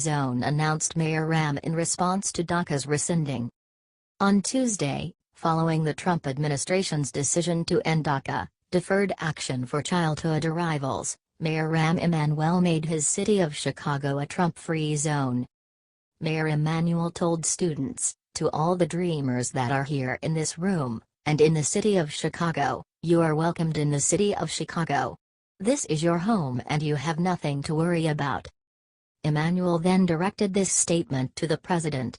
zone, announced Mayor Rahm in response to DACA's rescinding. On Tuesday, following the Trump administration's decision to end DACA, deferred action for childhood arrivals, Mayor Rahm Emanuel made his city of Chicago a Trump-free zone. Mayor Emanuel told students, "To all the dreamers that are here in this room, and in the city of Chicago, you are welcomed in the city of Chicago. This is your home and you have nothing to worry about." Emanuel then directed this statement to the president.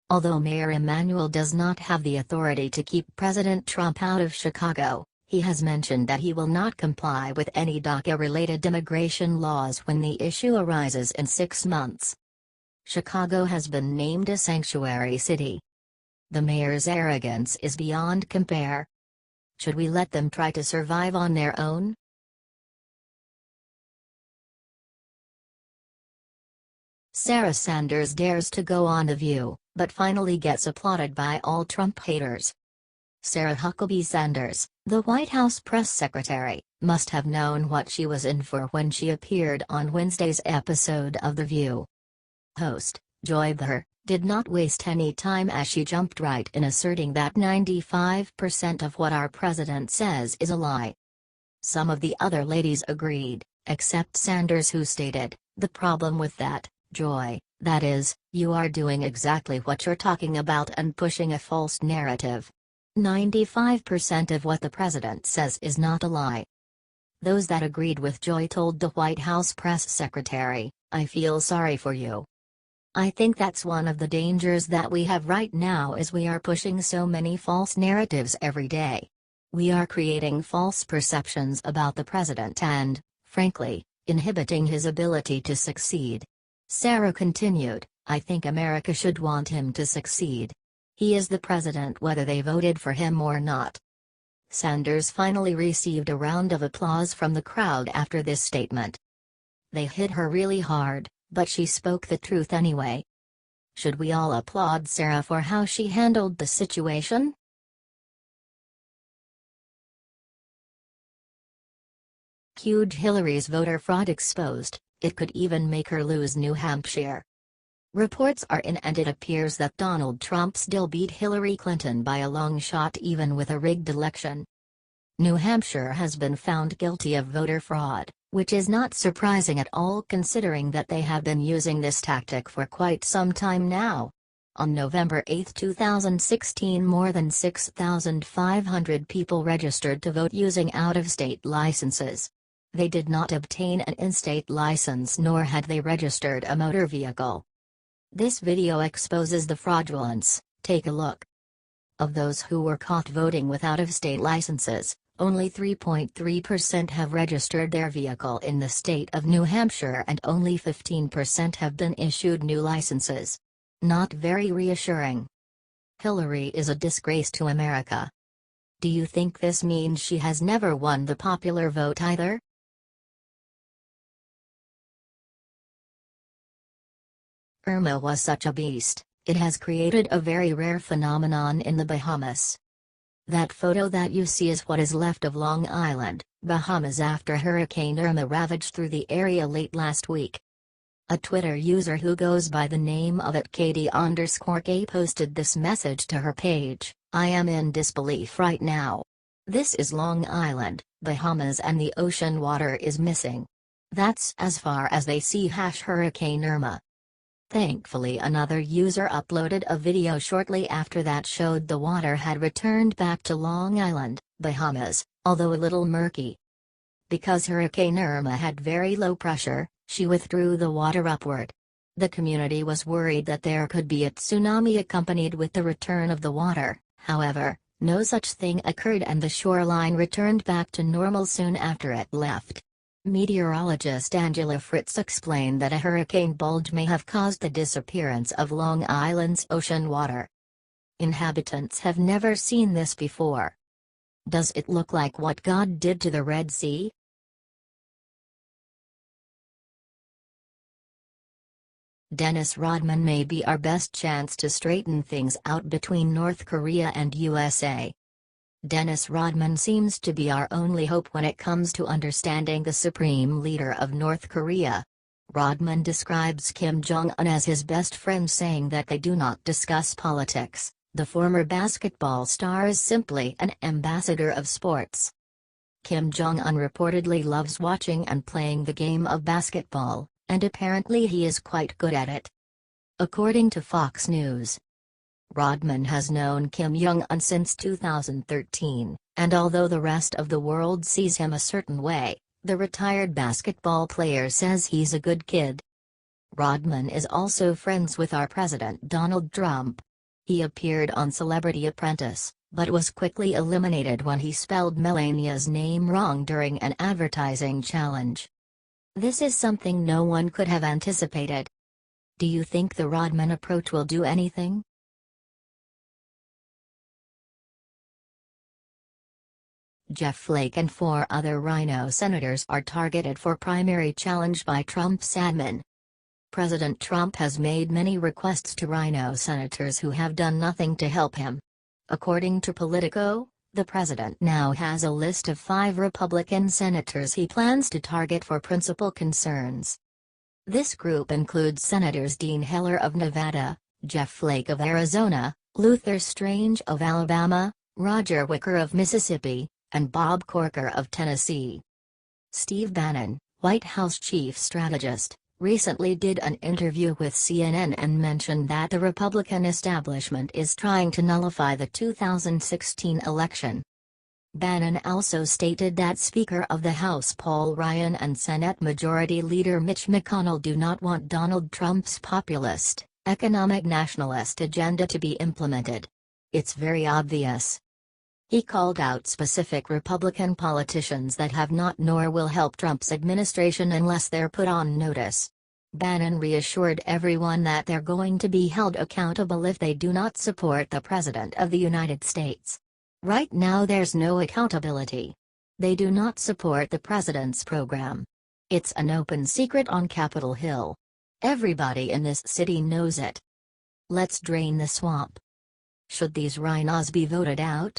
Although Mayor Emanuel does not have the authority to keep President Trump out of Chicago, he has mentioned that he will not comply with any DACA-related immigration laws when the issue arises in 6 months. Chicago has been named a sanctuary city. The mayor's arrogance is beyond compare. Should we let them try to survive on their own? Sarah Sanders dares to go on The View, but finally gets applauded by all Trump haters. Sarah Huckabee Sanders, the White House press secretary, must have known what she was in for when she appeared on Wednesday's episode of The View. Host, Joy Behar, did not waste any time as she jumped right in asserting that 95% of what our president says is a lie. Some of the other ladies agreed, except Sanders, who stated, "The problem with that, Joy, that is, you are doing exactly what you're talking about and pushing a false narrative. 95% of what the president says is not a lie." Those that agreed with Joy told the White House press secretary, "I feel sorry for you. I think that's one of the dangers that we have right now is we are pushing so many false narratives every day. We are creating false perceptions about the president and, frankly, inhibiting his ability to succeed." Sarah continued, "I think America should want him to succeed. He is the president whether they voted for him or not." Sanders finally received a round of applause from the crowd after this statement. They hit her really hard, but she spoke the truth anyway. Should we all applaud Sarah for how she handled the situation? Huge Hillary's voter fraud exposed, it could even make her lose New Hampshire. Reports are in and it appears that Donald Trump still beat Hillary Clinton by a long shot even with a rigged election. New Hampshire has been found guilty of voter fraud, which is not surprising at all considering that they have been using this tactic for quite some time now. On November 8, 2016, more than 6,500 people registered to vote using out-of-state licenses. They did not obtain an in-state license nor had they registered a motor vehicle. This video exposes the fraudulence. Take a look. Of those who were caught voting with out-of-state licenses, only 3.3% have registered their vehicle in the state of New Hampshire and only 15% have been issued new licenses. Not very reassuring. Hillary is a disgrace to America. Do you think this means she has never won the popular vote either? Irma was such a beast, it has created a very rare phenomenon in the Bahamas. That photo that you see is what is left of Long Island, Bahamas after Hurricane Irma ravaged through the area late last week. A Twitter user who goes by the name of @Katie_K posted this message to her page, "I am in disbelief right now. This is Long Island, Bahamas, and the ocean water is missing. That's as far as they see #Hurricane Irma." Thankfully, another user uploaded a video shortly after that showed the water had returned back to Long Island, Bahamas, although a little murky. Because Hurricane Irma had very low pressure, she withdrew the water upward. The community was worried that there could be a tsunami accompanied with the return of the water. However, no such thing occurred and the shoreline returned back to normal soon after it left. Meteorologist Angela Fritz explained that a hurricane bulge may have caused the disappearance of Long Island's ocean water. Inhabitants have never seen this before. Does it look like what God did to the Red Sea? Dennis Rodman may be our best chance to straighten things out between North Korea and USA. Dennis Rodman seems to be our only hope when it comes to understanding the supreme leader of North Korea. Rodman describes Kim Jong-un as his best friend, saying that they do not discuss politics. The former basketball star is simply an ambassador of sports. Kim Jong-un reportedly loves watching and playing the game of basketball, and apparently he is quite good at it. According to Fox News, Rodman has known Kim Jong-un since 2013, and although the rest of the world sees him a certain way, the retired basketball player says he's a good kid. Rodman is also friends with our President Donald Trump. He appeared on Celebrity Apprentice, but was quickly eliminated when he spelled Melania's name wrong during an advertising challenge. This is something no one could have anticipated. Do you think the Rodman approach will do anything? Jeff Flake and 4 other Rhino senators are targeted for primary challenge by Trump's admin. President Trump has made many requests to Rhino senators who have done nothing to help him. According to Politico, the president now has a list of 5 Republican senators he plans to target for principal concerns. This group includes Senators Dean Heller of Nevada, Jeff Flake of Arizona, Luther Strange of Alabama, Roger Wicker of Mississippi, and Bob Corker of Tennessee. Steve Bannon, White House chief strategist, recently did an interview with CNN and mentioned that the Republican establishment is trying to nullify the 2016 election. Bannon also stated that Speaker of the House Paul Ryan and Senate Majority Leader Mitch McConnell do not want Donald Trump's populist, economic nationalist agenda to be implemented. It's very obvious. He called out specific Republican politicians that have not nor will help Trump's administration unless they're put on notice. Bannon reassured everyone that they're going to be held accountable if they do not support the President of the United States. Right now there's no accountability. They do not support the President's program. It's an open secret on Capitol Hill. Everybody in this city knows it. Let's drain the swamp. Should these rhinos be voted out?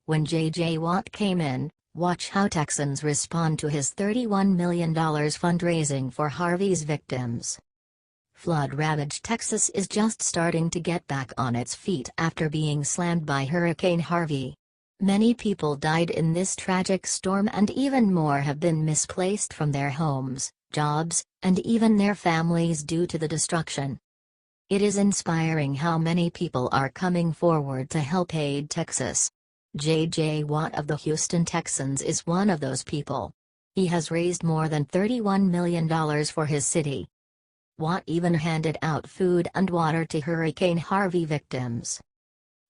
When J.J. Watt came in, watch how Texans respond to his $31 million fundraising for Harvey's victims. Flood-ravaged Texas is just starting to get back on its feet after being slammed by Hurricane Harvey. Many people died in this tragic storm, and even more have been misplaced from their homes, jobs, and even their families due to the destruction. It is inspiring how many people are coming forward to help aid Texas. J.J. Watt of the Houston Texans is one of those people. He has raised more than $31 million for his city. Watt even handed out food and water to Hurricane Harvey victims.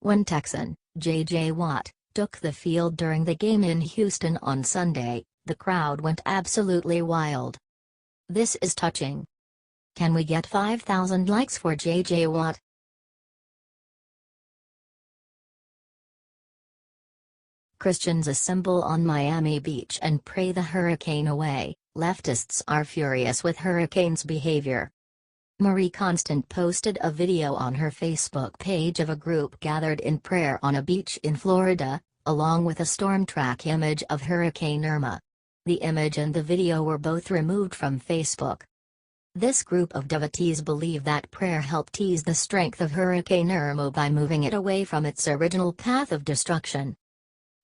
When Texan, J.J. Watt, took the field during the game in Houston on Sunday, the crowd went absolutely wild. This is touching. Can we get 5,000 likes for J.J. Watt? Christians assemble on Miami Beach and pray the hurricane away. Leftists are furious with hurricane's behavior. Marie Constant posted a video on her Facebook page of a group gathered in prayer on a beach in Florida, along with a storm track image of Hurricane Irma. The image and the video were both removed from Facebook. This group of devotees believe that prayer helped ease the strength of Hurricane Irma by moving it away from its original path of destruction.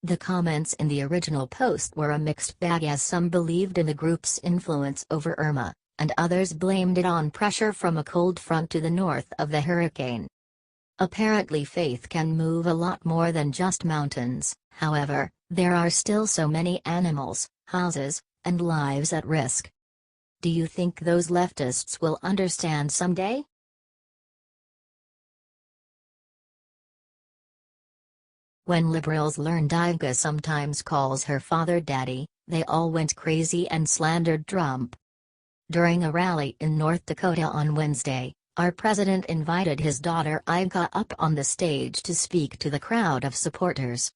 The comments in the original post were a mixed bag, as some believed in the group's influence over Irma, and others blamed it on pressure from a cold front to the north of the hurricane. Apparently faith can move a lot more than just mountains. However, there are still so many animals, houses, and lives at risk. Do you think those leftists will understand someday? When liberals learned DACA sometimes calls her father daddy, they all went crazy and slandered Trump. During a rally in North Dakota on Wednesday, our president invited his daughter Iga up on the stage to speak to the crowd of supporters.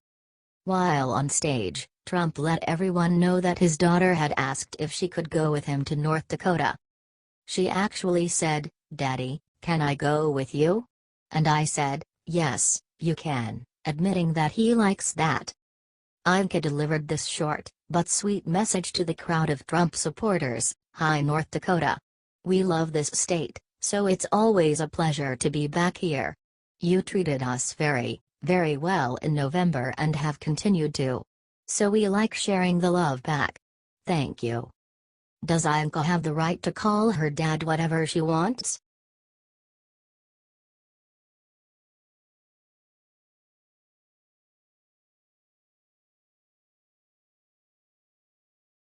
While on stage, Trump let everyone know that his daughter had asked if she could go with him to North Dakota. She actually said, "Daddy, can I go with you?" And I said, "Yes, you can," admitting that he likes that. Iga delivered this short, but sweet message to the crowd of Trump supporters. Hi North Dakota. We love this state, so it's always a pleasure to be back here. You treated us very, very well in November and have continued to. So we like sharing the love back. Thank you. Does Ianka have the right to call her dad whatever she wants?